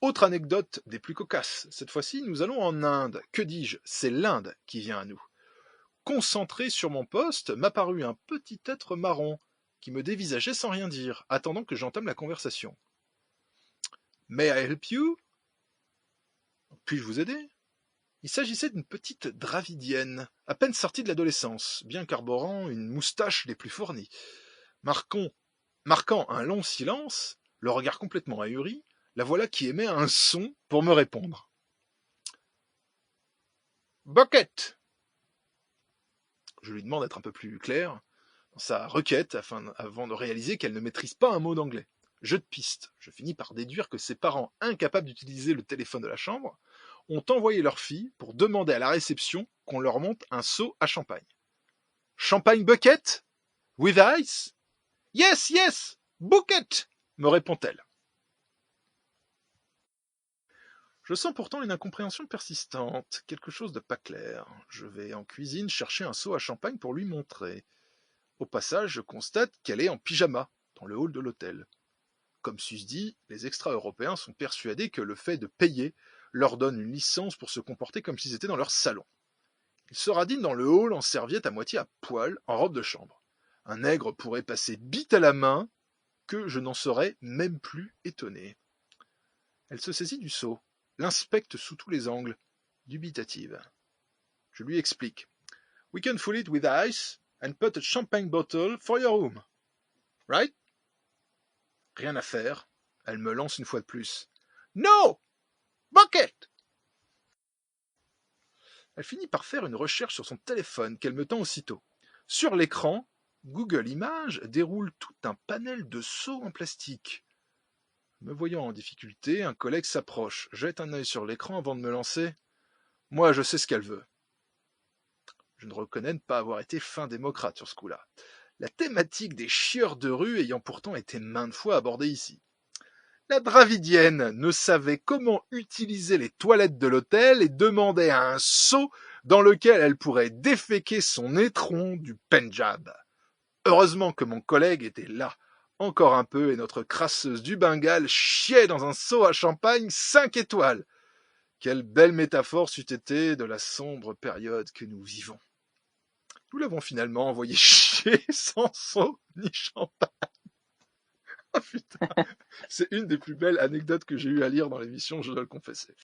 Autre anecdote des plus cocasses. Cette fois-ci, nous allons en Inde. Que dis-je? C'est l'Inde qui vient à nous. Concentré sur mon poste, m'apparut un petit être marron qui me dévisageait sans rien dire, attendant que j'entame la conversation. May I help you? Puis-je vous aider? Il s'agissait d'une petite dravidienne, à peine sortie de l'adolescence, bien qu'arborant une moustache des plus fournies. Marquant un long silence, le regard complètement ahuri, la voilà qui émet un son pour me répondre. Bucket! Je lui demande d'être un peu plus clair dans sa requête avant de réaliser qu'elle ne maîtrise pas un mot d'anglais. Jeu de piste. Je finis par déduire que ses parents, incapables d'utiliser le téléphone de la chambre, ont envoyé leur fille pour demander à la réception qu'on leur monte un seau à champagne. Champagne bucket? With ice? Yes, yes, bucket! Me répond-elle. Je sens pourtant une incompréhension persistante, quelque chose de pas clair. Je vais en cuisine chercher un seau à champagne pour lui montrer. Au passage, je constate qu'elle est en pyjama, dans le hall de l'hôtel. Comme susdit, les extra-européens sont persuadés que le fait de payer leur donne une licence pour se comporter comme s'ils étaient dans leur salon. Ils se radinent dans le hall en serviette à moitié à poil, en robe de chambre. Un nègre pourrait passer bite à la main, que je n'en serais même plus étonné. Elle se saisit du seau, l'inspecte sous tous les angles, dubitative. Je lui explique. We can fill it with ice and put a champagne bottle for your room. Right? Rien à faire. Elle me lance une fois de plus. No! Bucket! Elle finit par faire une recherche sur son téléphone qu'elle me tend aussitôt. Sur l'écran, Google Images déroule tout un panel de seaux en plastique. Me voyant en difficulté, un collègue s'approche, jette un œil sur l'écran avant de me lancer. Moi, je sais ce qu'elle veut. Je ne reconnais ne pas avoir été fin démocrate sur ce coup-là. La thématique des chieurs de rue ayant pourtant été maintes fois abordée ici. La dravidienne ne savait comment utiliser les toilettes de l'hôtel et demandait un seau dans lequel elle pourrait déféquer son étron du Pendjab. Heureusement que mon collègue était là, encore un peu, et notre crasseuse du Bengale chiait dans un seau à champagne 5 étoiles. Quelle belle métaphore c'eût été de la sombre période que nous vivons. Nous l'avons finalement envoyé chier sans seau ni champagne. Oh putain, c'est une des plus belles anecdotes que j'ai eu à lire dans l'émission, je dois le confesser.